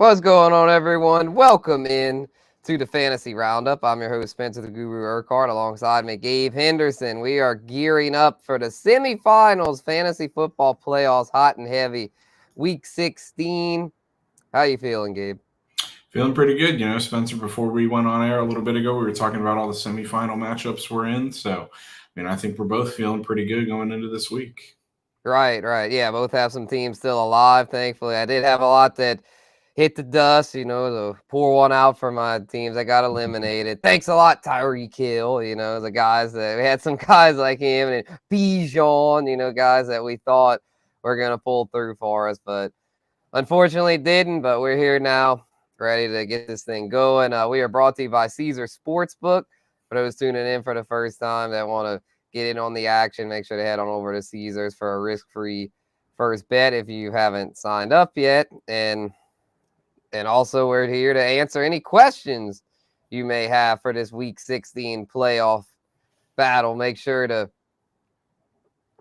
What's going on, everyone? Welcome in to the Fantasy Roundup. I'm your host, Spencer the Guru Urquhart, alongside me, Gabe Henderson. We are gearing up for the semifinals, fantasy football playoffs, hot and heavy, week 16. How you feeling, Gabe? Feeling pretty good. Spencer, before we went on air a little bit ago, we were talking about all the semifinal matchups we're in. So, I think we're both feeling pretty good going into this week. Right. Yeah, both have some teams still alive, thankfully. I did have a lot that hit the dust, the pour one out for my teams that got eliminated. Thanks a lot, Tyreek Hill, the guys that we had some guys like him and Bijan, guys that we thought were going to pull through for us, but unfortunately didn't. But we're here now, ready to get this thing going. We are brought to you by Caesar Sportsbook. For those tuning in for the first time that want to get in on the action, make sure to head on over to Caesars for a risk-free first bet if you haven't signed up yet. And also we're here to answer any questions you may have for this week 16 playoff battle. Make sure to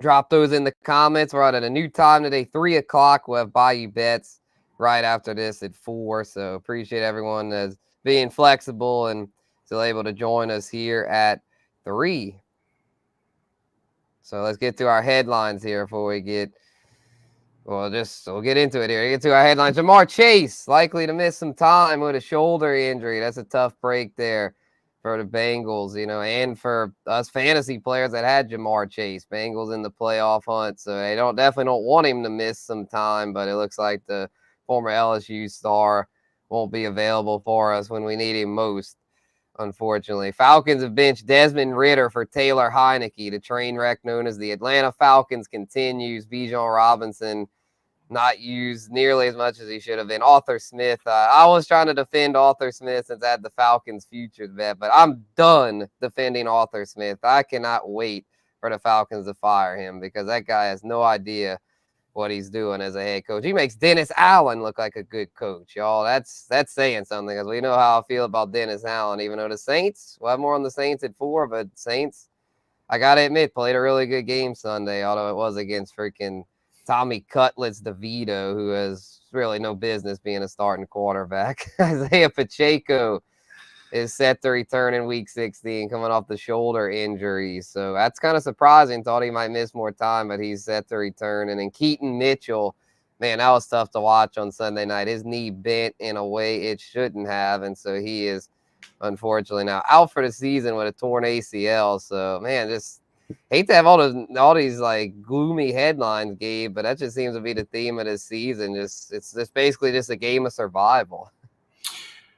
drop those in the comments. We're at a new time today, 3 o'clock. We'll have Bayou Bets right after this at 4. So appreciate everyone that's being flexible and still able to join us here at 3. So let's get to our headlines here before we we'll get into it here. Get to our headlines. Jamar Chase likely to miss some time with a shoulder injury. That's a tough break there for the Bengals, and for us fantasy players that had Jamar Chase. Bengals in the playoff hunt, so they definitely don't want him to miss some time, but it looks like the former LSU star won't be available for us when we need him most, unfortunately. Falcons have benched Desmond Ridder for Taylor Heineke. The train wreck known as the Atlanta Falcons continues. Bijan Robinson not used nearly as much as he should have been. Arthur Smith, I was trying to defend Arthur Smith since I had the Falcons futures bet, but I'm done defending Arthur Smith. I cannot wait for the Falcons to fire him because that guy has no idea what he's doing as a head coach. He makes Dennis Allen look like a good coach, y'all. That's saying something, because we know how I feel about Dennis Allen, even though the Saints, we'll have more on the Saints at 4, but Saints, I got to admit, played a really good game Sunday, although it was against freaking Tommy Cutlets DeVito, who has really no business being a starting quarterback. Isaiah Pacheco is set to return in week 16, coming off the shoulder injury. So that's kind of surprising. Thought he might miss more time, but he's set to return. And then Keaton Mitchell, man, that was tough to watch on Sunday night. His knee bent in a way it shouldn't have. And so he is unfortunately now out for the season with a torn ACL. So, man, just hate to have all these like gloomy headlines, Gabe, but that just seems to be the theme of this season. It's basically just a game of survival.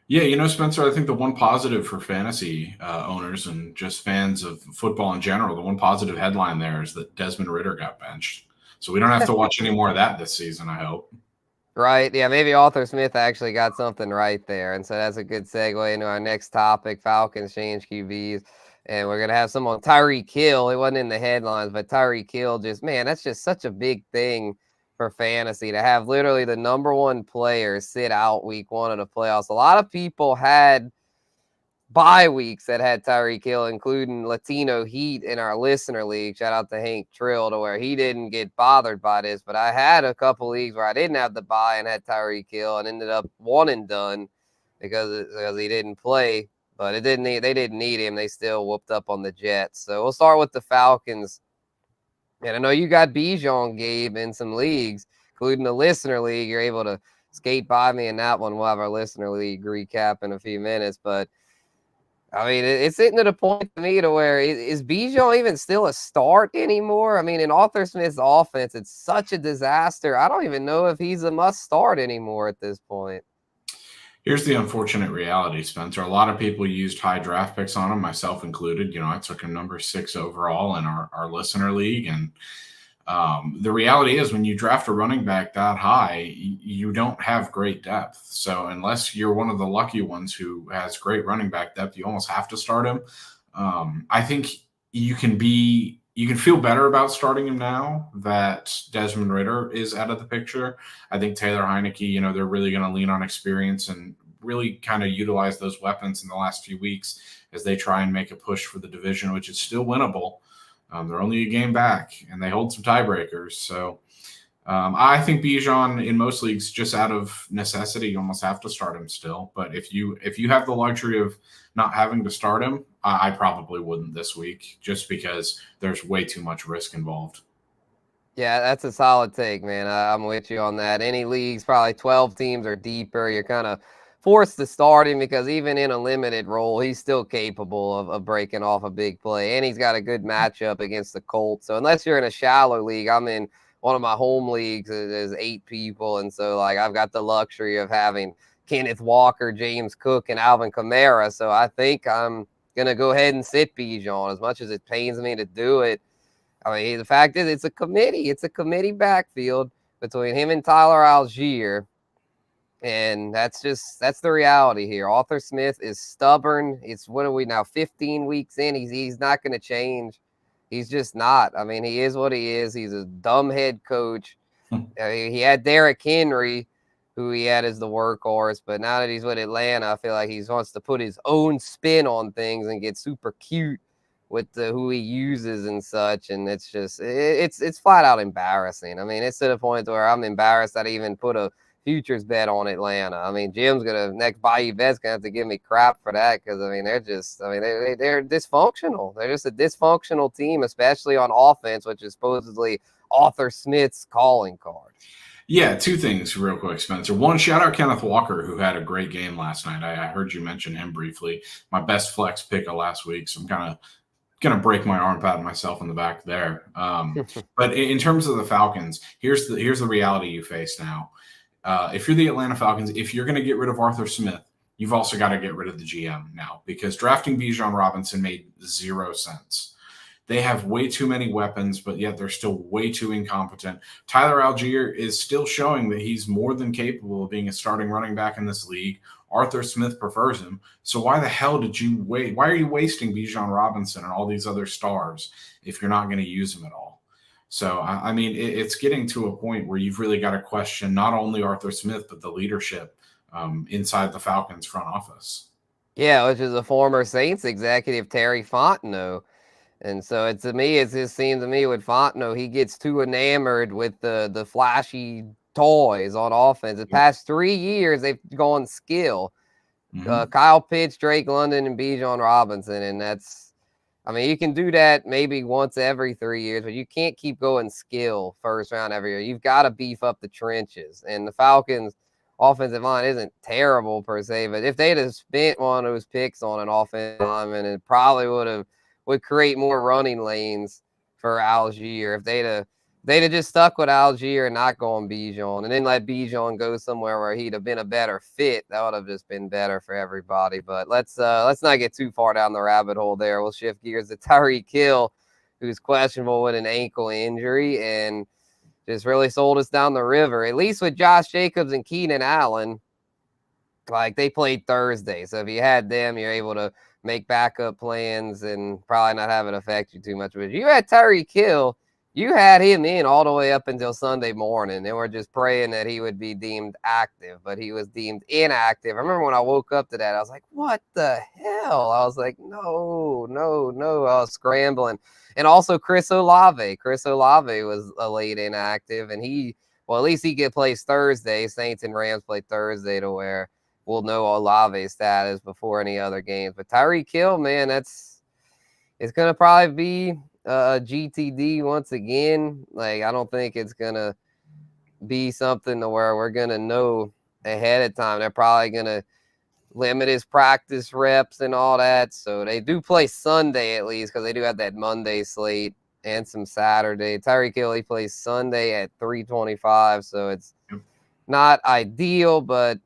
Yeah, Spencer, I think the one positive for fantasy owners and just fans of football in general, the one positive headline there is that Desmond Ridder got benched. So we don't have to watch any more of that this season, I hope. Right. Yeah, maybe Arthur Smith actually got something right there. And so that's a good segue into our next topic. Falcons change QBs. And we're going to have some on Tyreek Hill. It wasn't in the headlines, but Tyreek Hill that's just such a big thing for fantasy to have literally the number one player sit out week 1 of the playoffs. A lot of people had bye weeks that had Tyreek Hill, including Latino Heat in our listener league. Shout out to Hank Trill, to where he didn't get bothered by this. But I had a couple leagues where I didn't have the bye and had Tyreek Hill and ended up one and done because he didn't play. But they didn't need him. They still whooped up on the Jets. So we'll start with the Falcons. And I know you got Bijan, Gabe, in some leagues, including the listener league. You're able to skate by me in that one. We'll have our listener league recap in a few minutes. But I mean, it's getting to the point to me to where is Bijan even still a start anymore? I mean, in Arthur Smith's offense, it's such a disaster. I don't even know if he's a must start anymore at this point. Here's the unfortunate reality, Spencer. A lot of people used high draft picks on him, myself included. I took him number 6 overall in our listener league. And the reality is, when you draft a running back that high, you don't have great depth. So unless you're one of the lucky ones who has great running back depth, you almost have to start him. I think you can feel better about starting him now that Desmond Ridder is out of the picture. I think Taylor Heineke, they're really going to lean on experience and really kind of utilize those weapons in the last few weeks as they try and make a push for the division, which is still winnable. They're only a game back, and they hold some tiebreakers. So I think Bijan in most leagues, just out of necessity, you almost have to start him still. But if you have the luxury of not having to start him, I probably wouldn't this week, just because there's way too much risk involved. Yeah, that's a solid take, man. I'm with you on that. Any leagues, probably 12 teams or deeper, you're kind of forced to start him because even in a limited role, he's still capable of breaking off a big play. And he's got a good matchup against the Colts. So unless you're in a shallow league, I'm in one of my home leagues, there's 8 people. And so, like, I've got the luxury of having Kenneth Walker, James Cook, and Alvin Kamara. So I think I'm going to go ahead and sit Bijan as much as it pains me to do it. I mean, the fact is, it's a committee. It's a committee backfield between him and Tyler Algier. And that's the reality here. Arthur Smith is stubborn. It's, what are we now, 15 weeks in? He's not going to change. He's just not. I mean, he is what he is. He's a dumb head coach. I mean, he had Derrick Henry, who he had as the workhorse. But now that he's with Atlanta, I feel like he wants to put his own spin on things and get super cute with who he uses and such, and it's just it's flat out embarrassing. I mean, it's to the point where I'm embarrassed that I even put a futures bet on Atlanta. I mean, Jim's next Bayou Bet's gonna have to give me crap for that because I mean they're dysfunctional. They're just a dysfunctional team, especially on offense, which is supposedly Arthur Smith's calling card. Yeah, 2 things real quick, Spencer. One, shout out Kenneth Walker, who had a great game last night. I heard you mention him briefly. My best flex pick of last week, so I'm kind of going to break my arm, patting myself in the back there. But in terms of the Falcons, here's the reality you face now. If you're the Atlanta Falcons, if you're going to get rid of Arthur Smith, you've also got to get rid of the GM now, because drafting Bijan Robinson made 0 sense. They have way too many weapons, but yet they're still way too incompetent. Tyler Algier is still showing that he's more than capable of being a starting running back in this league. Arthur Smith prefers him. So why the hell did you wait? Why are you wasting Bijan Robinson and all these other stars if you're not going to use them at all? So, I mean, it's getting to a point where you've really got to question not only Arthur Smith, but the leadership inside the Falcons front office. Yeah, which is a former Saints executive, Terry Fontenot. And so it just seems to me with Fontenot, he gets too enamored with the flashy toys on offense. The past 3 years, they've gone skill. Kyle Pitts, Drake London, and Bijan Robinson. And I mean, you can do that maybe once every 3 years, but you can't keep going skill first round every year. You've got to beef up the trenches. And the Falcons' offensive line isn't terrible per se, but if they'd have spent one of those picks on an offensive lineman, it probably would create more running lanes for Algier. If they'd have just stuck with Algier and not gone Bijan, and then let Bijan go somewhere where he'd have been a better fit, that would have just been better for everybody. But let's not get too far down the rabbit hole there. We'll shift gears to Tyreek Hill, who's questionable with an ankle injury and just really sold us down the river. At least with Josh Jacobs and Keenan Allen, like, they played Thursday. So if you had them, you're able to make backup plans and probably not have it affect you too much. But you had Tyreek Hill, you had him in all the way up until Sunday morning, and we're just praying that he would be deemed active, but he was deemed inactive. I remember when I woke up to that, I was like, what the hell? I was like, no. I was scrambling. And also Chris Olave. Chris Olave was a late inactive, and at least he plays Thursday. Saints and Rams play Thursday to where we'll know Olave's status before any other games. But Tyreek Hill, man, it's going to probably be GTD once again. Like, I don't think it's going to be something to where we're going to know ahead of time. They're probably going to limit his practice reps and all that. So they do play Sunday at least, because they do have that Monday slate and some Saturday. Tyreek Hill, he plays Sunday at 3:25. So it's not ideal, but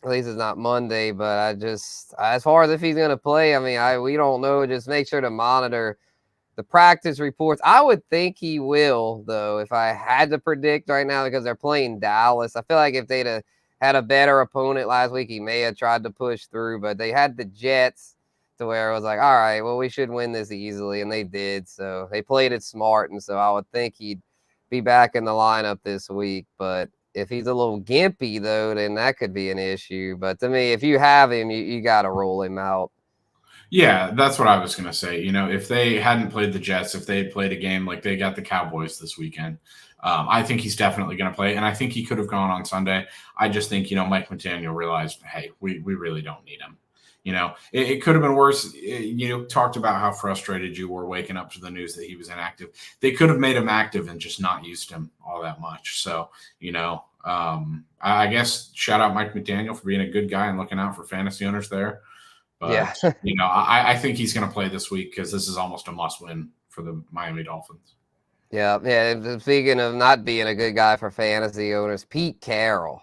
at least it's not Monday. But as far as if he's going to play, I mean, we don't know. Just make sure to monitor the practice reports. I would think he will, though, if I had to predict right now, because they're playing Dallas. I feel like if they'd have had a better opponent last week, he may have tried to push through, but they had the Jets to where it was like, all right, well, we should win this easily, and they did. So they played it smart, and so I would think he'd be back in the lineup this week. But if he's a little gimpy, though, then that could be an issue. But to me, if you have him, you got to roll him out. Yeah, that's what I was going to say. You know, if they hadn't played the Jets, if they had played a game like they got the Cowboys this weekend, I think he's definitely going to play, and I think he could have gone on Sunday. I just think, Mike McDaniel realized, hey, we really don't need him. It could have been worse. You talked about how frustrated you were waking up to the news that he was inactive. They could have made him active and just not used him all that much. So, I guess shout out Mike McDaniel for being a good guy and looking out for fantasy owners there. But, yeah. I think he's going to play this week because this is almost a must win for the Miami Dolphins. Yeah. Speaking of not being a good guy for fantasy owners, Pete Carroll.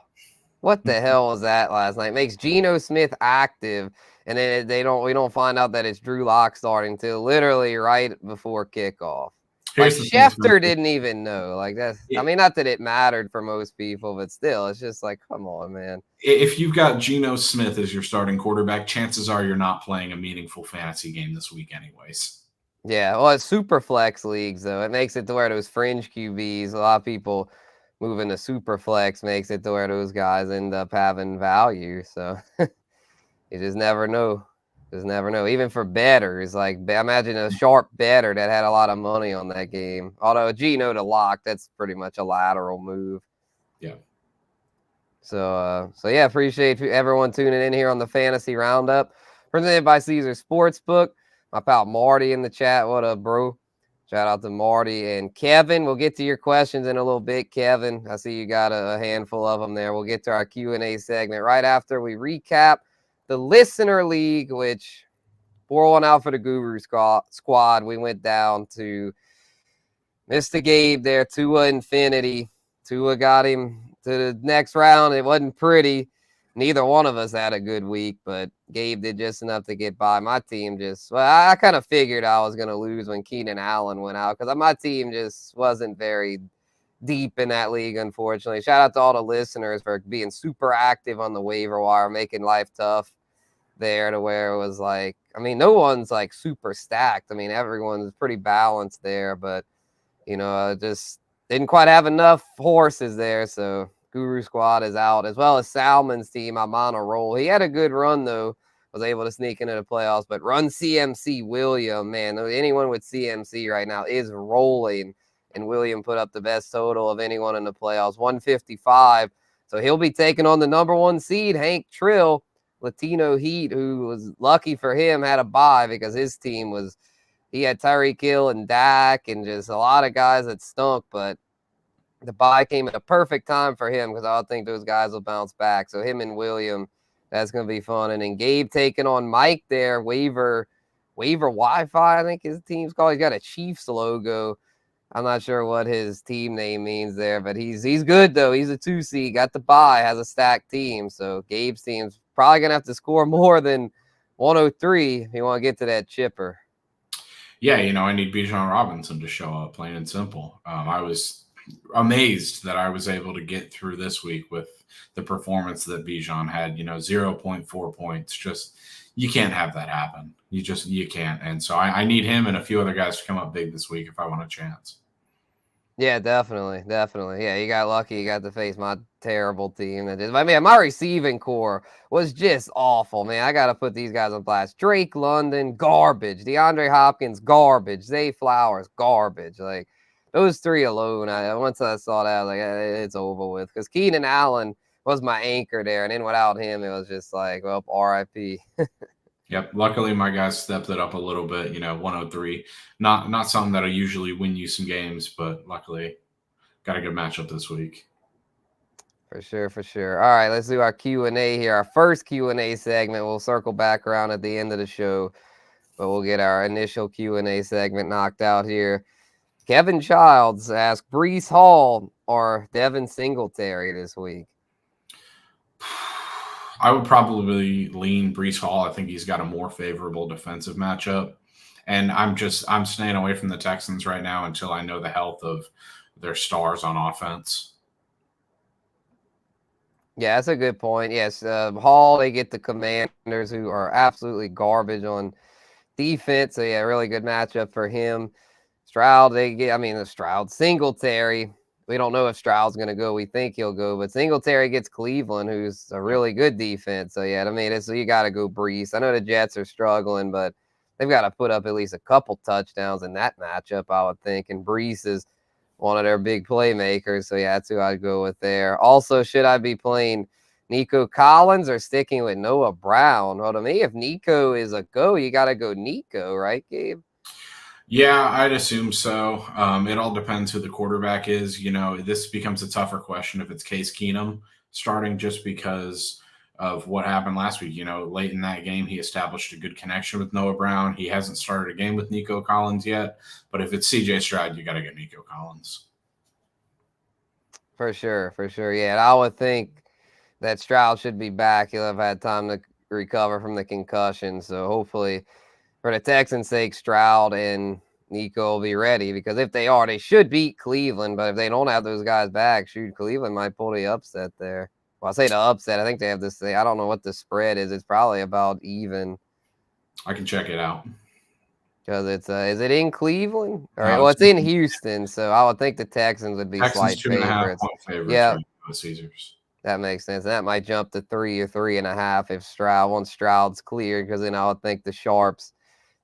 What the hell was that last night? Makes Geno Smith active, and then we don't find out that it's Drew Lock starting till literally right before kickoff. Like Schefter didn't even know. Like that's, I mean, not that it mattered for most people, but still, it's just like, come on, man. If you've got Geno Smith as your starting quarterback, chances are you're not playing a meaningful fantasy game this week, anyways. Yeah, well, it's super flex leagues though. It makes it to where those fringe QBs, a lot of people moving to super flex makes it to where those guys end up having value. So you just never know. Just never know. Even for bettors, like imagine a sharp bettor that had a lot of money on that game. Although Geno to Lock, that's pretty much a lateral move. Yeah. So yeah, appreciate everyone tuning in here on the Fantasy Roundup, presented by Caesar Sportsbook. My pal Marty in the chat. What up, bro? Shout out to Marty and Kevin. We'll get to your questions in a little bit, Kevin. I see you got a handful of them there. We'll get to our Q&A segment right after we recap the Listener League, which pour one out for the Guru squad. We went down to Mr. Gabe there, Tua Infinity. Tua got him to the next round. It wasn't pretty. Neither one of us had a good week, but Gabe did just enough to get by. My team I kind of figured I was going to lose when Keenan Allen went out because my team just wasn't very deep in that league, unfortunately. Shout out to all the listeners for being super active on the waiver wire, making life tough there to where it was like, I mean, no one's like super stacked. I mean, everyone's pretty balanced there, but, just didn't quite have enough horses there, so Guru squad is out, as well as Salmon's team. I'm on a roll. He had a good run, though. Was able to sneak into the playoffs, but run CMC William, man, anyone with CMC right now is rolling, and William put up the best total of anyone in the playoffs, 155. So he'll be taking on the number one seed, Hank Trill, Latino Heat, who was lucky for him, had a bye because his team he had Tyreek Hill and Dak and just a lot of guys that stunk, but the bye came at a perfect time for him because I don't think those guys will bounce back. So him and William, that's going to be fun. And then Gabe taking on Mike there, waiver Wi-Fi, I think his team's called. He's got a Chiefs logo. I'm not sure what his team name means there, but he's good, though. He's a 2 seed, got the bye, has a stacked team. So Gabe's team's probably going to have to score more than 103 if you want to get to that chipper. Yeah, I need Bijan Robinson to show up, plain and simple. I was amazed that I was able to get through this week with the performance that Bijan had, 0.4 points. Just, you can't have that happen. You can't. And so I need him and a few other guys to come up big this week if I want a chance. Yeah, definitely. Yeah, you got lucky. You got to face my terrible team. My receiving core was just awful, man. I got to put these guys on blast. Drake London, garbage. DeAndre Hopkins, garbage. Zay Flowers, garbage. Like, those three alone, once I saw that, I was like, it's over with. Because Keenan Allen was my anchor there, and then without him, it was just like, well, RIP. Yep. Luckily, my guys stepped it up a little bit. 103. Not something that'll usually win you some games, but luckily, got a good matchup this week. For sure. All right, let's do our Q&A here. Our first Q&A segment. We'll circle back around at the end of the show, but we'll get our initial Q&A segment knocked out here. Kevin Childs asked Breece Hall or Devin Singletary this week. I would probably lean Breece Hall. I think he's got a more favorable defensive matchup. And I'm staying away from the Texans right now until I know the health of their stars on offense. Yeah, that's a good point. Yes, Hall, they get the Commanders, who are absolutely garbage on defense. So, yeah, really good matchup for him. Stroud, Singletary. We don't know if Stroud's going to go. We think he'll go, but Singletary gets Cleveland, who's a really good defense. So, yeah, so you got to go Breece. I know the Jets are struggling, but they've got to put up at least a couple touchdowns in that matchup, I would think. And Breece is one of their big playmakers. So, yeah, that's who I'd go with there. Also, should I be playing Nico Collins or sticking with Noah Brown? Well, to me, if Nico is a go, you got to go Nico, right, Gabe? Yeah, I'd assume so. It all depends who the quarterback is. This becomes a tougher question if it's Case Keenum starting, just because of what happened last week. Late in that game, he established a good connection with Noah Brown. He hasn't started a game with Nico Collins yet. But if it's CJ Stroud, you got to get Nico Collins. For sure. Yeah, and I would think that Stroud should be back. He'll have had time to recover from the concussion. So hopefully, for the Texans' sake, Stroud and Nico will be ready, because if they are, they should beat Cleveland. But if they don't have those guys back, shoot, Cleveland might pull the upset there. Well, I say the upset. I think they have this thing. I don't know what the spread is. It's probably about even. I can check it out. Because it's is it in Cleveland? All right. No, Well, it's in Houston, so I would think the Texans would be Texans slight 2.5 favorites. point favorites. Yeah, Right, the Caesars. that makes sense. That might jump to 3 or 3.5 if once Stroud's cleared, because then I would think the Sharps.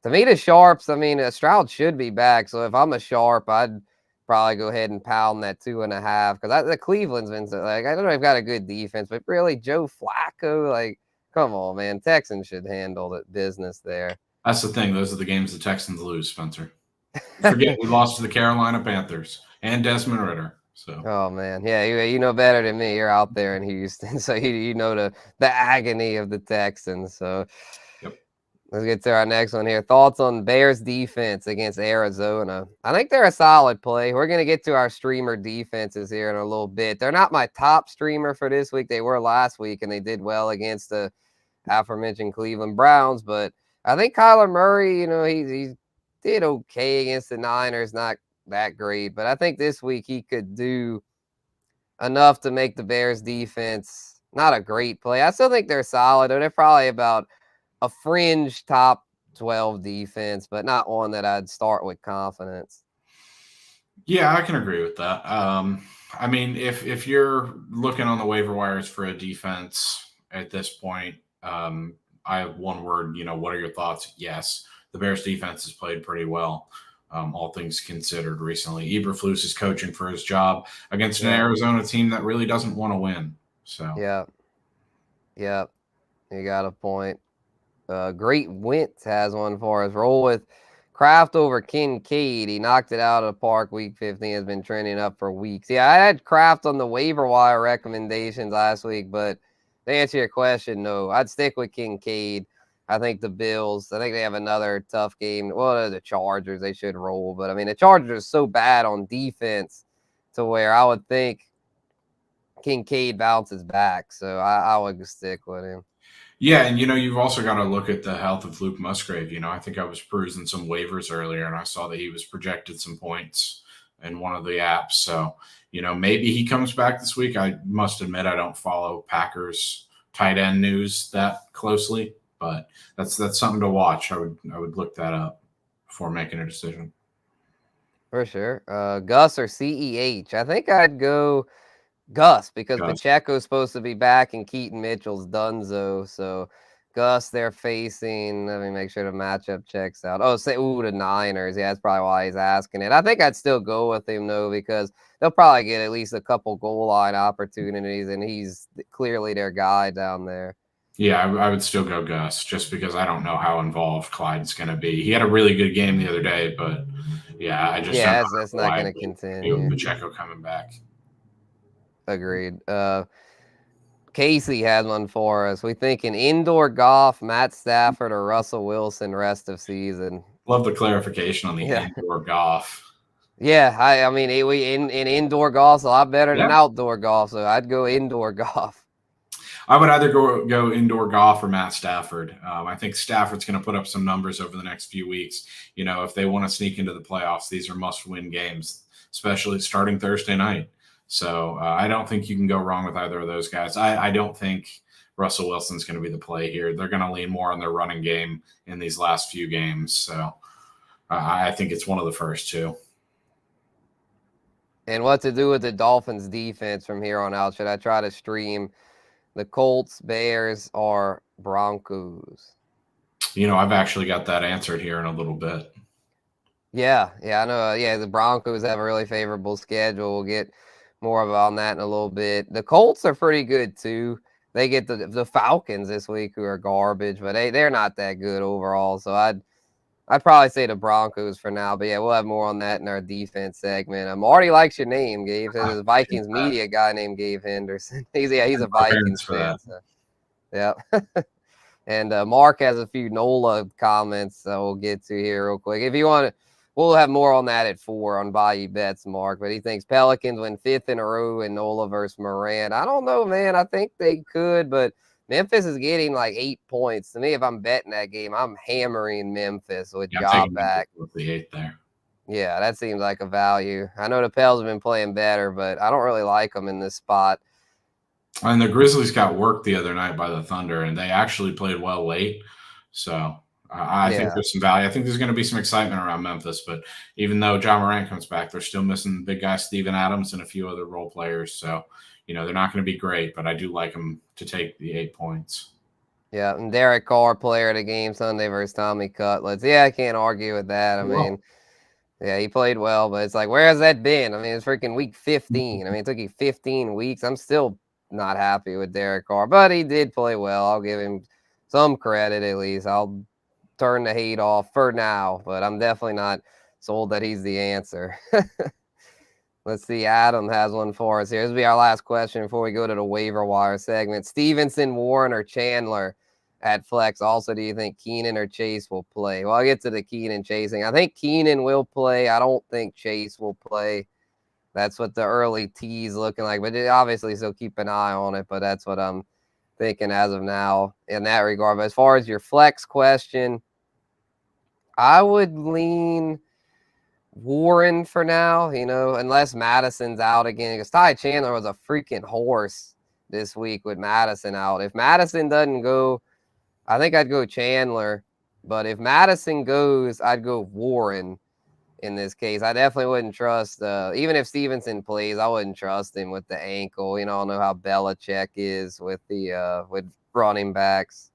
To me, the Sharps, Stroud should be back. So if I'm a Sharp, I'd probably go ahead and pound that 2.5, because the Cleveland's been I don't know, they've got a good defense, but really Joe Flacco, come on, man, Texans should handle the business there. That's the thing. Those are the games the Texans lose, Spencer. Forget we lost to the Carolina Panthers and Desmond Ridder. So. Oh man, yeah, you know better than me. You're out there in Houston, so you know the agony of the Texans. So. Yep. Let's get to our next one here. Thoughts on Bears defense against Arizona? I think they're a solid play. We're going to get to our streamer defenses here in a little bit. They're not my top streamer for this week. They were last week, and they did well against the aforementioned Cleveland Browns. But I think Kyler Murray, he did okay against the Niners. Not that great. But I think this week he could do enough to make the Bears defense not a great play. I still think they're solid. They're probably about a fringe top 12 defense, but not one that I'd start with confidence. Yeah, I can agree with that. If you're looking on the waiver wires for a defense at this point, I have one word, what are your thoughts? Yes, the Bears defense has played pretty well, all things considered recently. Eberflus is coaching for his job against an Arizona team that really doesn't want to win. So yeah, you got a point. Great Wentz has one for us. Roll with Kraft over Kincaid. He knocked it out of the park week 15. Has been trending up for weeks. Yeah, I had Kraft on the waiver wire recommendations last week, but to answer your question, no. I'd stick with Kincaid. I think the Bills, I think they have another tough game. Well, the Chargers, they should roll. But, the Chargers are so bad on defense to where I would think Kincaid bounces back. So I would stick with him. Yeah, and you've also got to look at the health of Luke Musgrave. I think I was perusing some waivers earlier, and I saw that he was projected some points in one of the apps. So, maybe he comes back this week. I must admit I don't follow Packers tight end news that closely, but that's something to watch. I would look that up before making a decision. For sure. Gus or CEH? I think I'd go Gus, because Pacheco's supposed to be back and Keaton Mitchell's donezo. So Gus, they're facing. Let me make sure the matchup checks out. Oh, the Niners. Yeah, that's probably why he's asking it. I think I'd still go with him though, because they'll probably get at least a couple goal line opportunities, and he's clearly their guy down there. Yeah, I would still go Gus, just because I don't know how involved Clyde's going to be. He had a really good game the other day, but yeah, I just don't know that's not going to continue. Pacheco coming back. Agreed. Casey had one for us. We thinking indoor golf, Matt Stafford or Russell Wilson rest of season. Love the clarification on the indoor golf. Yeah, we in indoor golf's a lot better than outdoor golf, so I'd go indoor golf. I would either go indoor golf or Matt Stafford. I think Stafford's going to put up some numbers over the next few weeks. If they want to sneak into the playoffs, these are must-win games, especially starting Thursday night. So I don't think you can go wrong with either of those guys. I don't think Russell Wilson's going to be the play here. They're going to lean more on their running game in these last few games. So I think it's one of the first two. And what to do with the Dolphins defense from here on out? Should I try to stream the Colts, Bears, or Broncos? I've actually got that answered here in a little bit. Yeah, I know. Yeah, the Broncos have a really favorable schedule. We'll get more on that in a little bit. The Colts are pretty good too. They get the Falcons this week, who are garbage, but they're not that good overall. So I'd probably say the Broncos for now. But yeah, we'll have more on that in our defense segment. Marty likes your name, Gabe. Says there's a Appreciate Vikings that. media guy named Gabe Henderson. he's a My parents Vikings for fan. that. So yeah. And Mark has a few NOLA comments that we'll get to here real quick. If you want to, we'll have more on that at 4 on Bayou Bets, Mark. But he thinks Pelicans win 5th in a row in NOLA versus Morant. I don't know, man. I think they could, but Memphis is getting like 8 points. To me, if I'm betting that game, I'm hammering Memphis with Yeah, I'm Ja taking Memphis back. with the 8 there. Yeah, that seems like a value. I know the Pels have been playing better, but I don't really like them in this spot. And the Grizzlies got worked the other night by the Thunder, and they actually played well late. So I think there's some value. I think there's going to be some excitement around Memphis. But even though Ja Morant comes back, they're still missing big guy Steven Adams and a few other role players. So, they're not going to be great, but I do like them to take the 8 points. Yeah, and Derek Carr, player of the game Sunday versus Tommy Cutlets. Yeah, I can't argue with that. I mean, yeah, he played well, but it's like, where has that been? I mean, it's freaking week 15. I mean, it took you 15 weeks. I'm still not happy with Derek Carr, but he did play well. I'll give him some credit at least. I'll turn the hate off for now, but I'm definitely not sold that he's the answer. Let's see. Adam has one for us here. This will be our last question before we go to the waiver wire segment. Stevenson, Warren, or Chandler at flex? Also, do you think Keenan or Chase will play? Well, I'll get to the Keenan chasing. I think Keenan will play. I don't think Chase will play. That's what the early tease looking like. But obviously, still keep an eye on it. But that's what I'm thinking as of now in that regard. But as far as your flex question, I would lean Warren for now, unless Madison's out again. Because Ty Chandler was a freaking horse this week with Madison out. If Madison doesn't go, I think I'd go Chandler. But if Madison goes, I'd go Warren in this case. I definitely wouldn't trust, even if Stevenson plays, I wouldn't trust him with the ankle. I don't know how Belichick is with with running backs.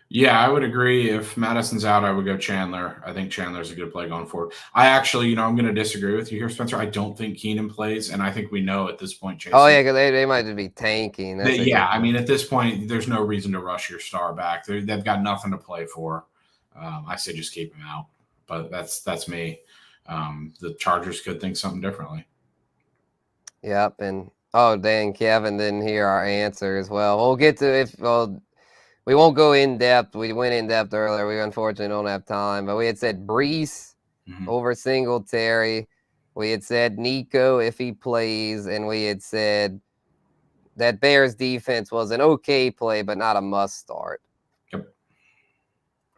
Yeah, I would agree. If Madison's out, I would go Chandler. I think Chandler's a good play going forward. I actually, I'm going to disagree with you here, Spencer. I don't think Keenan plays, and I think we know at this point, Jason. Oh, yeah, because they might just be tanking. I mean, at this point, there's no reason to rush your star back. They've got nothing to play for. I say just keep him out, but that's me. The Chargers could think something differently. Yep, and dang, Kevin didn't hear our answer as well. We'll get to we won't go in depth. We went in depth earlier. We unfortunately don't have time, but we had said Brees over Singletary. We had said Nico if he plays, and we had said that Bears defense was an okay play, but not a must start. Yep.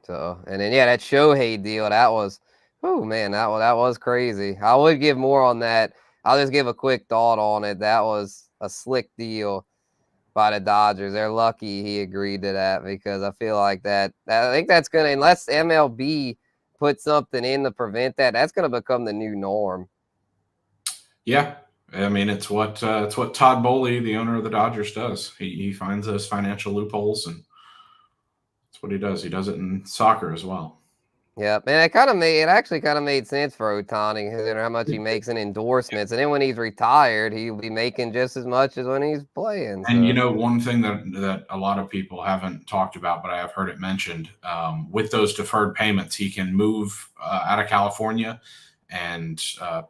So, and then that Shohei deal, that was, that was crazy. I would give more on that. I'll just give a quick thought on it. That was a slick deal by the Dodgers. They're lucky he agreed to that, because I feel like I think that's going to, unless MLB puts something in to prevent that, that's going to become the new norm. Yeah. I mean, it's what Todd Bowley, the owner of the Dodgers, does. He finds those financial loopholes, and that's what he does. He does it in soccer as well. Yeah, and it actually kind of made sense for Ohtani, considering how much he makes in endorsements. And then when he's retired, he'll be making just as much as when he's playing. And one thing that a lot of people haven't talked about, but I have heard it mentioned, with those deferred payments, he can move out of California and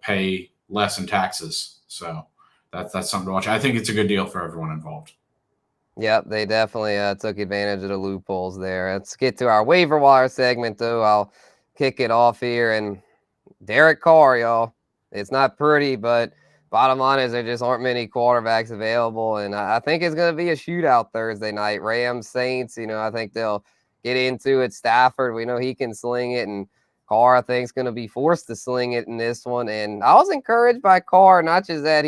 pay less in taxes. So that's something to watch. I think it's a good deal for everyone involved. Yep, they definitely took advantage of the loopholes there. Let's get to our waiver wire segment, though. I'll kick it off here. And Derek Carr, y'all. It's not pretty, but bottom line is there just aren't many quarterbacks available. And I think it's going to be a shootout Thursday night. Rams, Saints, I think they'll get into it. Stafford, we know he can sling it. And Carr, I think, is going to be forced to sling it in this one. And I was encouraged by Carr, not just that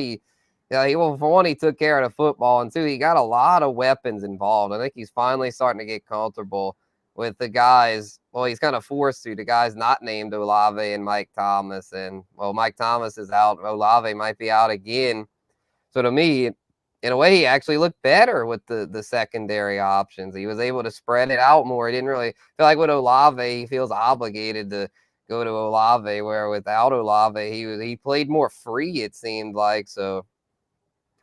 for one, he took care of the football, and two, he got a lot of weapons involved. I think he's finally starting to get comfortable with the guys. Well, he's kind of forced to. The guys not named Olave and Mike Thomas. And, Mike Thomas is out. Olave might be out again. So to me, in a way, he actually looked better with the secondary options. He was able to spread it out more. He didn't really feel like with Olave, he feels obligated to go to Olave, where without Olave, he played more free, it seemed like. So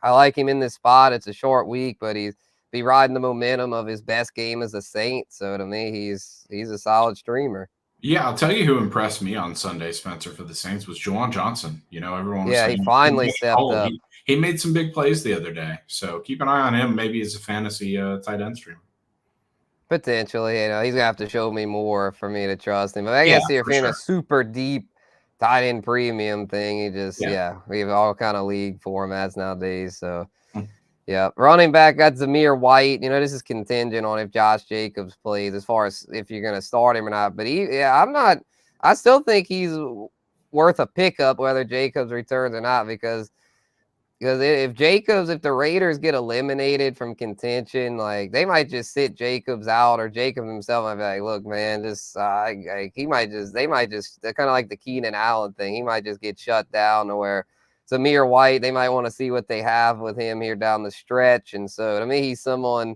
I like him in this spot. It's a short week, but he's be riding the momentum of his best game as a Saint. So to me, he's a solid streamer. Yeah, I'll tell you who impressed me on Sunday, Spencer, for the Saints was Juwan Johnson. Everyone was Yeah, he saying finally stepped up. He made some big plays the other day. So keep an eye on him, maybe as a fantasy tight end streamer. Potentially, he's going to have to show me more for me to trust him. But I guess if you're in a super deep tight end premium thing, we have all kind of league formats nowadays. So, yeah. Running back got Zamir White. This is contingent on if Josh Jacobs plays as far as if you're going to start him or not. But I still think he's worth a pickup whether Jacobs returns or not because if the Raiders get eliminated from contention, like they might just sit Jacobs out or Jacobs himself might be like, look, man, they might just they're kind of like the Keenan Allen thing. He might just get shut down to where Zamir White, they might want to see what they have with him here down the stretch. And so to me, he's someone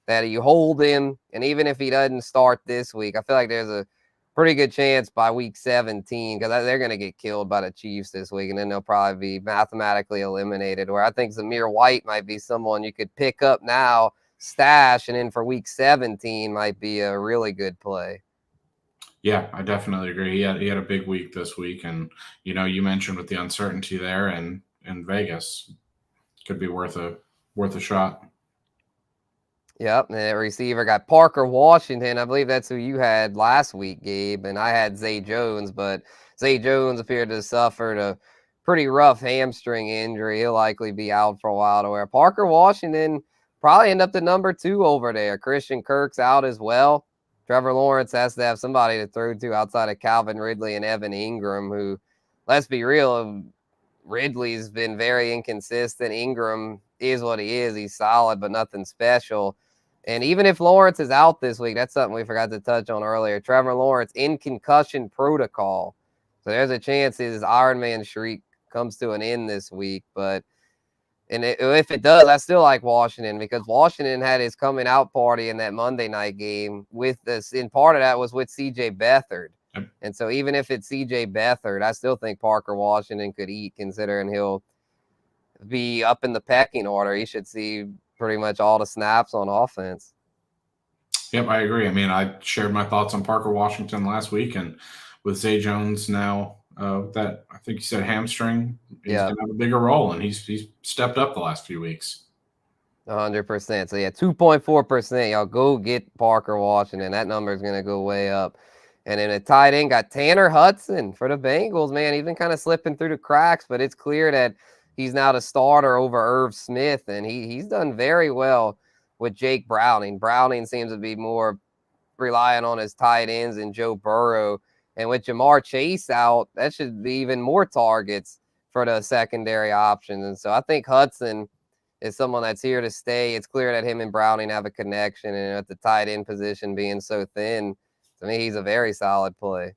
that you hold him. And even if he doesn't start this week, I feel like there's a pretty good chance by week 17 because they're going to get killed by the Chiefs this week, and then they'll probably be mathematically eliminated. Where I think Zamir White might be someone you could pick up now, stash, and then for week 17 might be a really good play. Yeah, I definitely agree. He had a big week this week, and you mentioned with the uncertainty there and in Vegas, could be worth a shot. Yep, and the receiver got Parker Washington. I believe that's who you had last week, Gabe, and I had Zay Jones, but Zay Jones appeared to have suffered a pretty rough hamstring injury. He'll likely be out for a while to where Parker Washington probably end up the number 2 over there. Christian Kirk's out as well. Trevor Lawrence has to have somebody to throw to outside of Calvin Ridley and Evan Ingram, who, let's be real, Ridley's been very inconsistent. Ingram is what he is. He's solid, but nothing special. And even if Lawrence is out this week, that's something we forgot to touch on earlier. Trevor Lawrence in concussion protocol. So there's a chance his Iron Man streak comes to an end this week. If it does, I still like Washington because Washington had his coming out party in that Monday night game with this. And part of that was with C.J. Beathard. And so even if it's C.J. Beathard, I still think Parker Washington could eat considering he'll be up in the pecking order. He should see pretty much all the snaps on offense. Yep, I agree. I mean, I shared my thoughts on Parker Washington last week, and with Zay Jones now, that I think you said hamstring, he's going to have a bigger role, and he's stepped up the last few weeks. 100%. So, 2.4%. Y'all go get Parker Washington. That number is going to go way up. And then a tight end got Tanner Hudson for the Bengals, man. He's been kind of slipping through the cracks, but it's clear that he's now the starter over Irv Smith, and he's done very well with Jake Browning. Browning seems to be more relying on his tight ends and Joe Burrow. And with Jamar Chase out, that should be even more targets for the secondary options. And so I think Hudson is someone that's here to stay. It's clear that him and Browning have a connection, and at the tight end position being so thin, to me, he's a very solid play.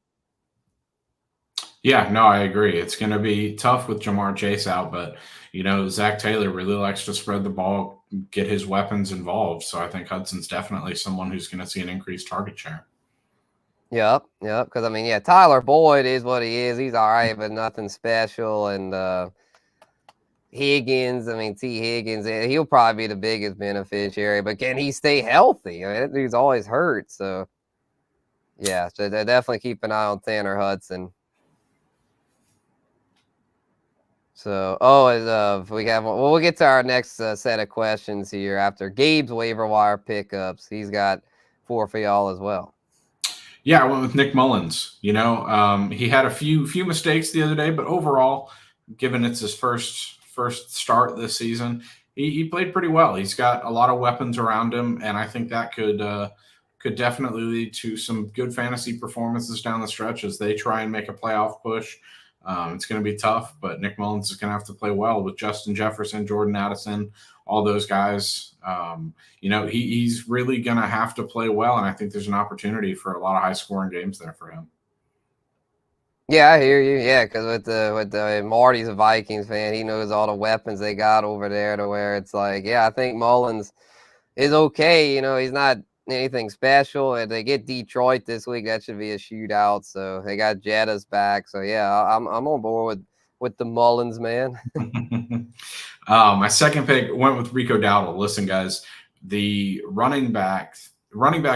Yeah, no, I agree. It's going to be tough with Jamar Chase out, but, Zach Taylor really likes to spread the ball, get his weapons involved. So I think Hudson's definitely someone who's going to see an increased target share. Yep. Because, Tyler Boyd is what he is. He's all right, but nothing special. And Higgins, T. Higgins, he'll probably be the biggest beneficiary, but can he stay healthy? That dude's always hurt. So, so they definitely keep an eye on Tanner Hudson. So, we'll get to our next set of questions here after Gabe's waiver wire pickups. He's got 4 for y'all as well. Yeah, I went with Nick Mullins. He had a few mistakes the other day, but overall, given it's his first start this season, he played pretty well. He's got a lot of weapons around him, and I think that could definitely lead to some good fantasy performances down the stretch as they try and make a playoff push. It's going to be tough, but Nick Mullins is going to have to play well with Justin Jefferson, Jordan Addison, all those guys. He's really going to have to play well, and I think there's an opportunity for a lot of high-scoring games there for him. Yeah, I hear you. Yeah, because with the Marty's a Vikings fan, he knows all the weapons they got over there to where it's like, I think Mullins is okay. He's not anything special. And they get Detroit this week. That should be a shootout. So they got Jetta's back. So yeah, I'm on board with the Mullins, man. My second pick went with Rico Dowdle. Listen, guys, the running back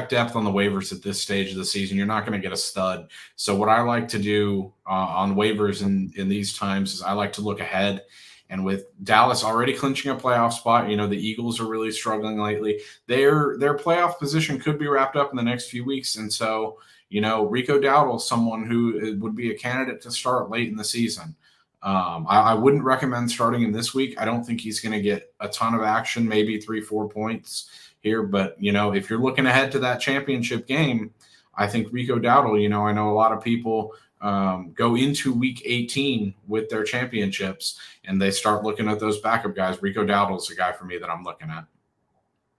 depth on the waivers at this stage of the season, you're not going to get a stud. So what I like to do on waivers in these times is I like to look ahead. And with Dallas already clinching a playoff spot, the Eagles are really struggling lately. Their playoff position could be wrapped up in the next few weeks. And so, Rico Dowdle is someone who would be a candidate to start late in the season. I wouldn't recommend starting him this week. I don't think he's going to get a ton of action, maybe 3-4 points here. But, if you're looking ahead to that championship game, I think Rico Dowdle, I know a lot of people go into week 18 with their championships and they start looking at those backup guys. Rico Dowdle's a guy for me that I'm looking at.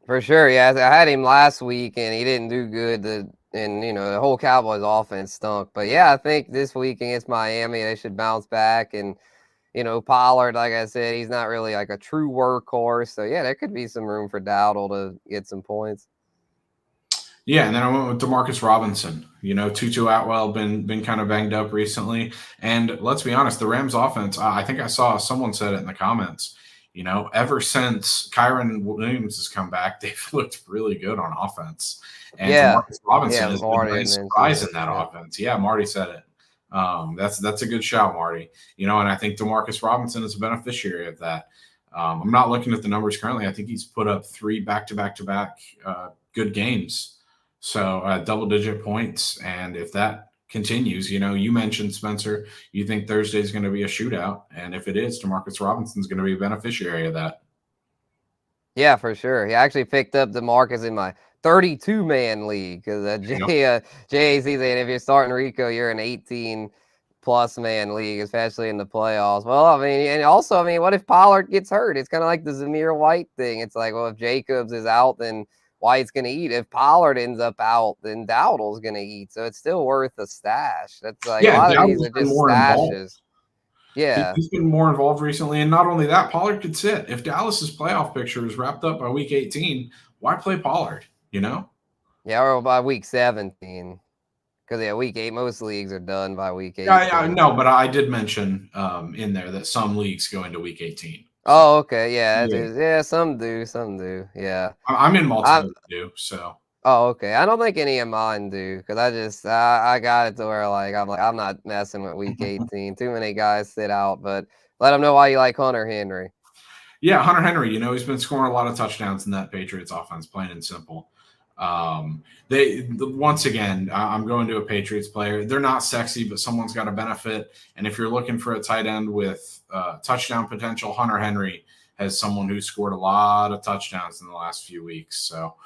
For sure. Yeah. I had him last week and he didn't do good. And the whole Cowboys offense stunk. But yeah, I think this week against Miami, they should bounce back. And, Pollard, like I said, he's not really like a true workhorse. So yeah, there could be some room for Dowdle to get some points. Yeah, and then I went with Demarcus Robinson. Tutu Atwell been kind of banged up recently. And let's be honest, the Rams offense, I think I saw someone said it in the comments, ever since Kyron Williams has come back, they've looked really good on offense. And Demarcus Robinson has been a surprise in that offense. Yeah, Marty said it. That's a good shout, Marty. And I think Demarcus Robinson is a beneficiary of that. I'm not looking at the numbers currently. I think he's put up 3 back-to-back-to-back good games. So double-digit points. And if that continues, you mentioned, Spencer, you think Thursday is going to be a shootout. And if it is, Demarcus Robinson is going to be a beneficiary of that. Yeah, for sure. He actually picked up DeMarcus in my 32-man league because JAC saying if you're starting Rico, you're an 18-plus man league, especially in the playoffs. Well, and also, what if Pollard gets hurt? It's kind of like the Zamir White thing. It's like, well, if Jacobs is out, then White's going to eat. If Pollard ends up out, then Dowdle's going to eat. So it's still worth a stash. That's like a lot of these are just stashes. Involved. Yeah. He's been more involved recently. And not only that, Pollard could sit. If Dallas's playoff picture is wrapped up by week 18, why play Pollard, Yeah, or by week 17. Because, week 8, most leagues are done by week 18. Yeah, no, but I did mention in there that some leagues go into week 18. Oh, okay. Yeah, some do. Yeah. I'm in multiple too, so. Oh, okay. I don't think any of mine do because I got it to where I'm not messing with week 18. Too many guys sit out, but let them know why you like Hunter Henry. Yeah, Hunter Henry, he's been scoring a lot of touchdowns in that Patriots offense, plain and simple. Once again, I'm going to a Patriots player. They're not sexy, but someone's got to benefit. And if you're looking for a tight end with touchdown potential, Hunter Henry has someone who scored a lot of touchdowns in the last few weeks. So,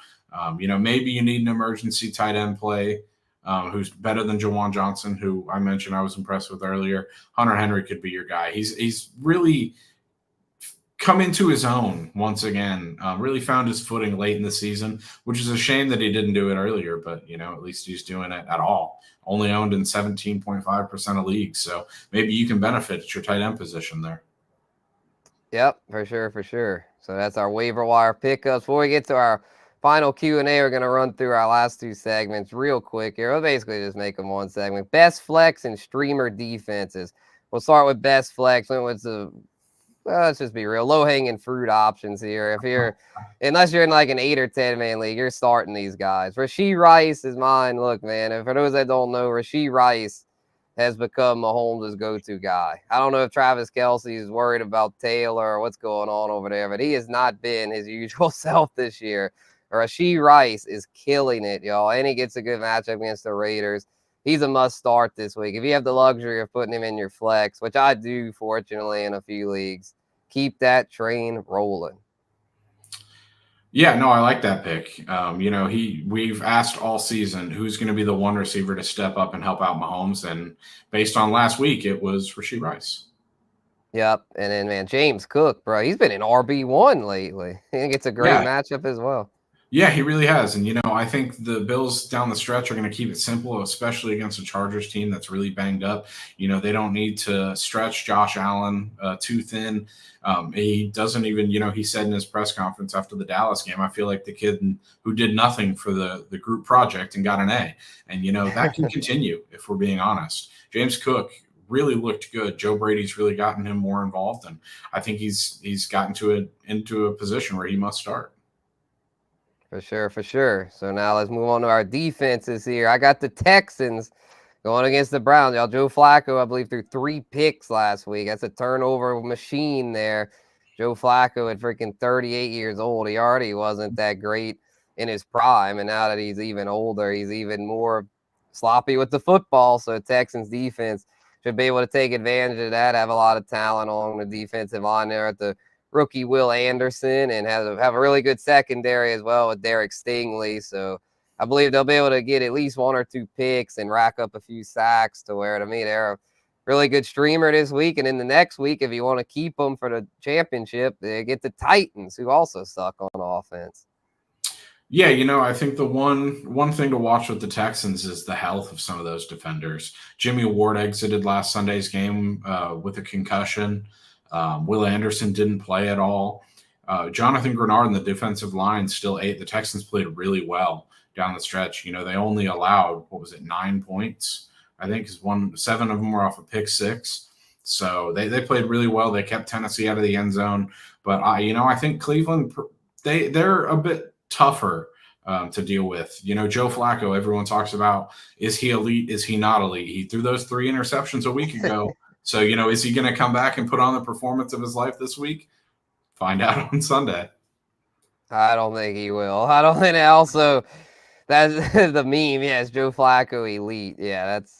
maybe you need an emergency tight end play who's better than Jawan Johnson, who I mentioned I was impressed with earlier. Hunter Henry could be your guy. He's really come into his own once again, really found his footing late in the season, which is a shame that he didn't do it earlier, but, at least he's doing it at all. Only owned in 17.5% of leagues. So maybe you can benefit at your tight end position there. Yep, for sure. So that's our waiver wire pickups. Before we get to our final Q&A, we're going to run through our last 2 segments real quick here. We'll basically just make them one segment. Best flex and streamer defenses. We'll start with best flex. Let's just be real. Low-hanging fruit options here. Unless you're in like an 8 or 10-man league, you're starting these guys. Rashee Rice is mine. Look, man, and for those that don't know, Rashee Rice has become Mahomes' go-to guy. I don't know if Travis Kelce is worried about Taylor or what's going on over there, but he has not been his usual self this year. Rashee Rice is killing it, y'all, and he gets a good matchup against the Raiders. He's a must start this week. If you have the luxury of putting him in your flex, which I do, fortunately, in a few leagues, keep that train rolling. Yeah, no, I like that pick. We've asked all season who's going to be the one receiver to step up and help out Mahomes, and based on last week, it was Rashee Rice. Yep, and then, man, James Cook, bro, he's been in RB1 lately. I think it's a great matchup as well. Yeah, he really has. And, I think the Bills down the stretch are going to keep it simple, especially against a Chargers team that's really banged up. They don't need to stretch Josh Allen too thin. He doesn't even, he said in his press conference after the Dallas game, I feel like the kid who did nothing for the group project and got an A. And, that can continue if we're being honest. James Cook really looked good. Joe Brady's really gotten him more involved. And I think he's gotten into a position where he must start. For sure, for sure. So now let's move on to our defenses here. I got the Texans going against the Browns. Y'all, Joe Flacco, I believe, threw 3 picks last week. That's a turnover machine there. Joe Flacco at freaking 38 years old. He already wasn't that great in his prime. And now that he's even older, he's even more sloppy with the football. So Texans defense should be able to take advantage of that, have a lot of talent along the defensive line there at the rookie Will Anderson, and have a really good secondary as well with Derek Stingley. So I believe they'll be able to get at least 1 or 2 picks and rack up a few sacks to where, to me, they're a really good streamer this week. And in the next week, if you want to keep them for the championship, they get the Titans, who also suck on offense. Yeah, I think the one thing to watch with the Texans is the health of some of those defenders. Jimmy Ward exited last Sunday's game with a concussion. Will Anderson didn't play at all. Jonathan Grenard and the defensive line still ate. The Texans played really well down the stretch. They only allowed, 9 points, I think, is 7 of them were off a pick six. So they played really well. They kept Tennessee out of the end zone. But I think Cleveland, they're a bit tougher to deal with. Joe Flacco, everyone talks about, is he elite? Is he not elite? He threw those 3 interceptions a week ago. So, is he going to come back and put on the performance of his life this week? Find out on Sunday. I don't think he will. I don't think also that's the meme. Yeah, it's Joe Flacco elite. Yeah, that's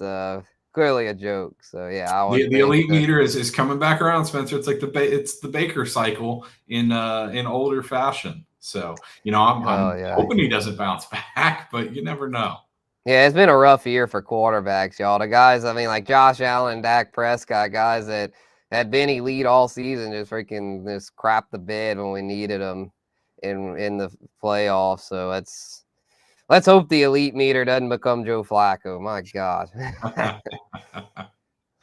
clearly a joke. So, yeah, I would the elite meter is coming back around, Spencer. It's like it's the Baker cycle in older fashion. So, I'm hoping he doesn't bounce back, but you never know. Yeah, it's been a rough year for quarterbacks, y'all. The guys, I mean, like Josh Allen, Dak Prescott, guys that had been elite all season, just freaking just crap the bed when we needed them in the playoffs. So let's hope the elite meter doesn't become Joe Flacco. My God.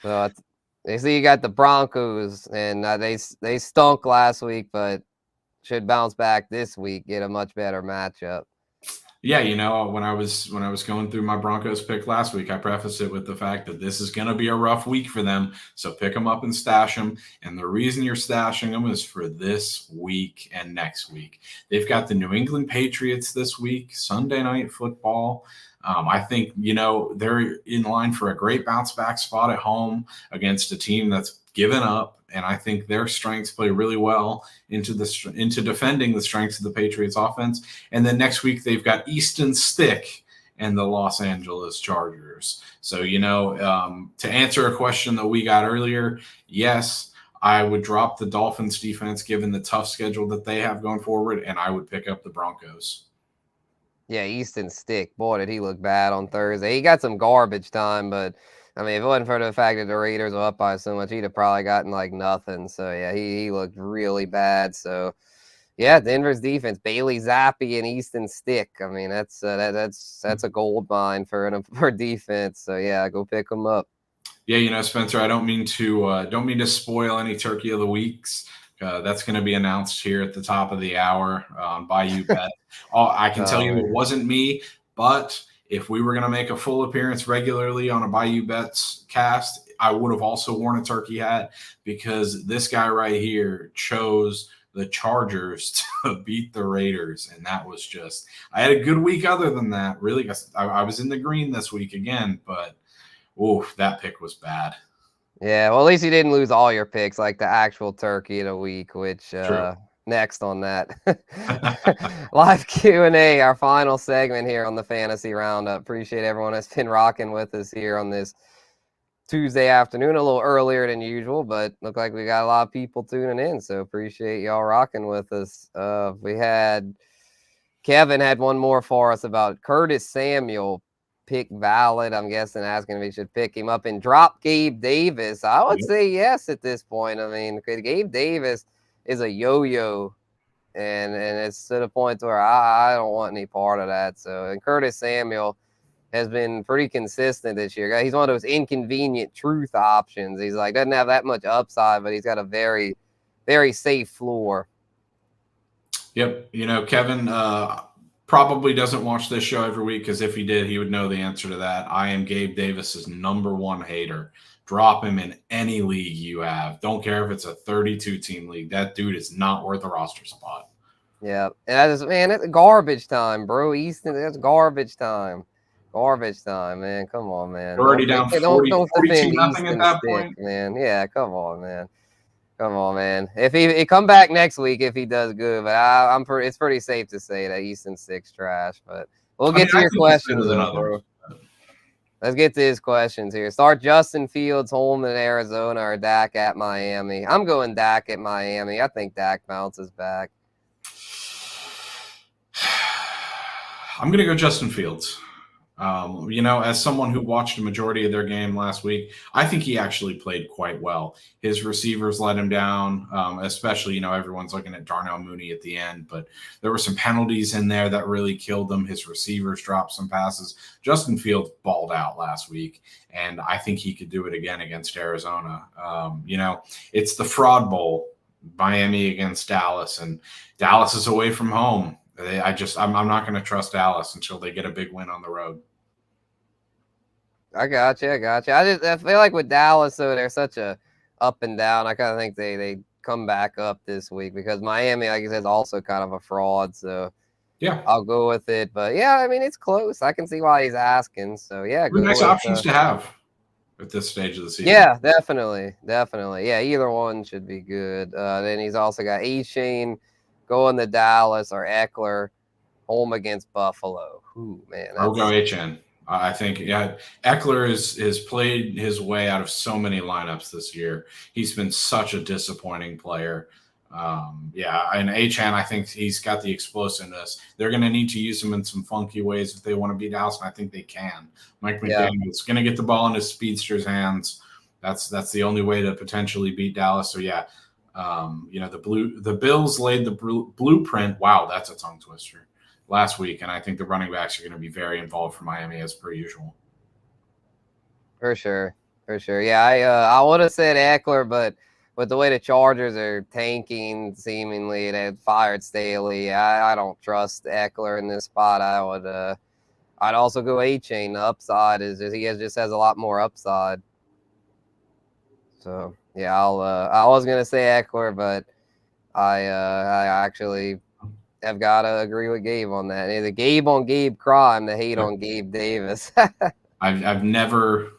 So they see you got the Broncos, and they stunk last week, but should bounce back this week, get a much better matchup. Yeah, when I was going through my Broncos pick last week, I prefaced it with the fact that this is going to be a rough week for them. So pick them up and stash them. And the reason you're stashing them is for this week and next week. They've got the New England Patriots this week, Sunday Night Football. I think, they're in line for a great bounce back spot at home against a team that's given up. And I think their strengths play really well into defending the strengths of the Patriots offense. And then next week, they've got Easton Stick and the Los Angeles Chargers. So, to answer a question that we got earlier, yes, I would drop the Dolphins defense given the tough schedule that they have going forward, and I would pick up the Broncos. Yeah, Easton Stick. Boy, did he look bad on Thursday. He got some garbage time, but I mean, if it wasn't for the fact that the Raiders were up by so much, he'd have probably gotten like nothing. So yeah, he looked really bad. So yeah, Denver's defense, Bailey Zappi and Easton Stick. I mean, that's a gold mine for defense. So yeah, go pick them up. Yeah, Spencer, I don't mean to spoil any Turkey of the Weeks. That's going to be announced here at the top of the hour on Bayou Bet. I can tell you it wasn't me, but if we were going to make a full appearance regularly on a Bayou Bets cast, I would have also worn a turkey hat because this guy right here chose the Chargers to beat the Raiders. And that was I had a good week other than that. Really, I was in the green this week again, but that pick was bad. Yeah, well, at least you didn't lose all your picks, like the actual turkey of the week, which next on that. Live Q&A, our final segment here on the Fantasy Roundup. Appreciate everyone that's been rocking with us here on this Tuesday afternoon, a little earlier than usual, but look like we got a lot of people tuning in, so appreciate y'all rocking with us. Kevin had one more for us about Curtis Samuel. Pick valid, I'm guessing, asking if he should pick him up and drop Gabe Davis. I would say yes at this point. I mean, Gabe Davis is a yo-yo and it's to the point where I don't want any part of that. So, and Curtis Samuel has been pretty consistent this year. He's one of those inconvenient truth options. He's like doesn't have that much upside, but he's got a very, very safe floor. Yep. You know, Kevin probably doesn't watch this show every week because if he did, he would know the answer to that. I am Gabe Davis's #1 hater. Drop him in any league you have. Don't care if it's a 32-team league. That dude is not worth a roster spot. Yeah, and that's garbage time, bro. Easton, that's garbage time. Garbage time, man. Come on, man. They're already down 40, Don't 42 defend nothing at Easton that stick, point. man. Yeah, come on, man. Come on, man. If he come back next week if he does good, but it's pretty safe to say that Easton Stick's trash. But we'll get to your questions though, bro. Let's get to his questions here. Start Justin Fields home in Arizona or Dak at Miami. I'm going Dak at Miami. I think Dak bounces back. I'm going to go Justin Fields. You know, as someone who watched a majority of their game last week, I think he actually played quite well. His receivers let him down, especially, you know, everyone's looking at Darnell Mooney at the end, but there were some penalties in there that really killed him. His receivers dropped some passes. Justin Fields balled out last week, and I think he could do it again against Arizona. You know, it's the Fraud Bowl, Miami against Dallas, and Dallas is away from home. I'm not going to trust Dallas until they get a big win on the road. I got you. I feel like with Dallas, though, they're such a up and down. I kind of think they come back up this week because Miami, like I said, is also kind of a fraud. So yeah, I'll go with it. But yeah, I mean, it's close. I can see why he's asking. So yeah, good nice options to have at this stage of the season. Yeah, definitely. Yeah, either one should be good. Then he's also got A-Chain going to Dallas or Eckler home against Buffalo. Ooh, man. I'll go HN. I think, yeah, Eckler has played his way out of so many lineups this year. He's been such a disappointing player. Yeah, and HN, I think he's got the explosiveness. They're going to need to use him in some funky ways if they want to beat Dallas, and I think they can. Mike McDaniel's going to get the ball in his speedster's hands. That's the only way to potentially beat Dallas. So yeah, you know, the Bills laid the blueprint. Wow, that's a tongue twister. Last week, and I think the running backs are going to be very involved for Miami as per usual. For sure. Yeah, I would have said Eckler, but with the way the Chargers are tanking, seemingly they fired Staley. I don't trust Eckler in this spot. I'd also go A-Chain. The upside is he just has a lot more upside. So yeah, I was gonna say Eckler, but I actually have got to agree with Gabe on that. The Gabe on Gabe crime, the hate on Gabe Davis. I've never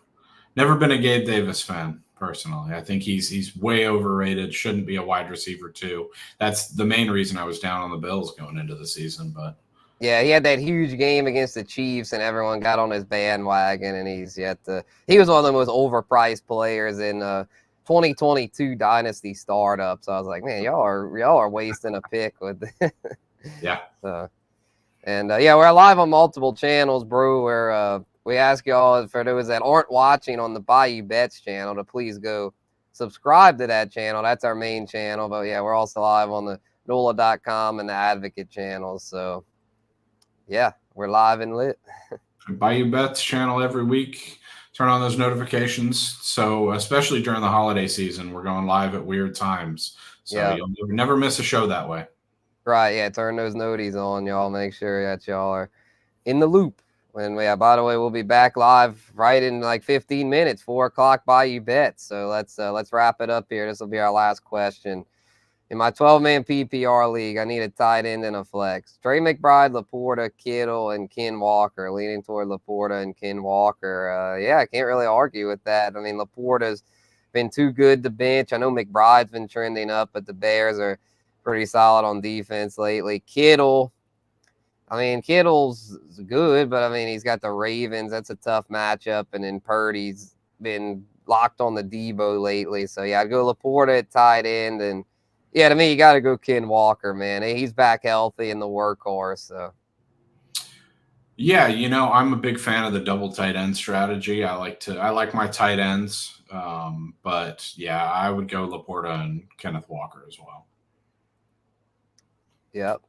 been a Gabe Davis fan personally. I think he's way overrated. Shouldn't be a wide receiver too. That's the main reason I was down on the Bills going into the season. But yeah, he had that huge game against the Chiefs, and everyone got on his bandwagon. And he was one of the most overpriced players in 2022 Dynasty startup. So I was like, man, y'all are wasting a pick with. Yeah. Yeah, we're live on multiple channels, bro. Where we ask y'all for those that aren't watching on the Bayou Bets channel to please go subscribe to that channel. That's our main channel. But yeah, we're also live on the NOLA.com and the Advocate channels. So yeah, we're live and lit. Bayou Bets channel every week. Turn on those notifications. So especially during the holiday season, we're going live at weird times. So you'll never miss a show that way. Right, yeah, turn those noties on, y'all. Make sure that y'all are in the loop. And yeah, by the way, we'll be back live right in like 15 minutes, 4 o'clock Bayou Bets. So let's wrap it up here. This will be our last question. In my 12-man PPR league, I need a tight end and a flex. Trey McBride, Laporta, Kittle, and Ken Walker. Leaning toward Laporta and Ken Walker. Yeah, I can't really argue with that. I mean, Laporta's been too good to bench. I know McBride's been trending up, but the Bears are pretty solid on defense lately. Kittle's good, but I mean, he's got the Ravens. That's a tough matchup. And then Purdy's been locked on the Debo lately. So yeah, I'd go Laporta at tight end. And yeah, to me, you got to go Ken Walker, man. He's back healthy in the workhorse. So. Yeah, you know, I'm a big fan of the double tight end strategy. I like my tight ends. But yeah, I would go Laporta and Kenneth Walker as well. Yep.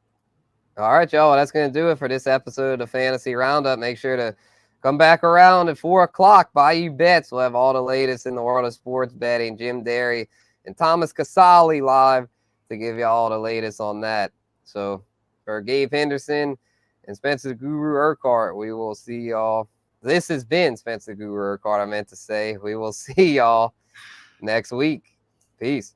All right, y'all. That's going to do it for this episode of Fantasy Roundup. Make sure to come back around at 4 o'clock. Bayou Bets. We'll have all the latest in the world of sports betting. Jim Derry and Thomas Casali live to give you all the latest on that. So for Gabe Henderson and Spencer the Guru Urquhart, we will see y'all. This has been Spencer the Guru Urquhart, I meant to say. We will see y'all next week. Peace.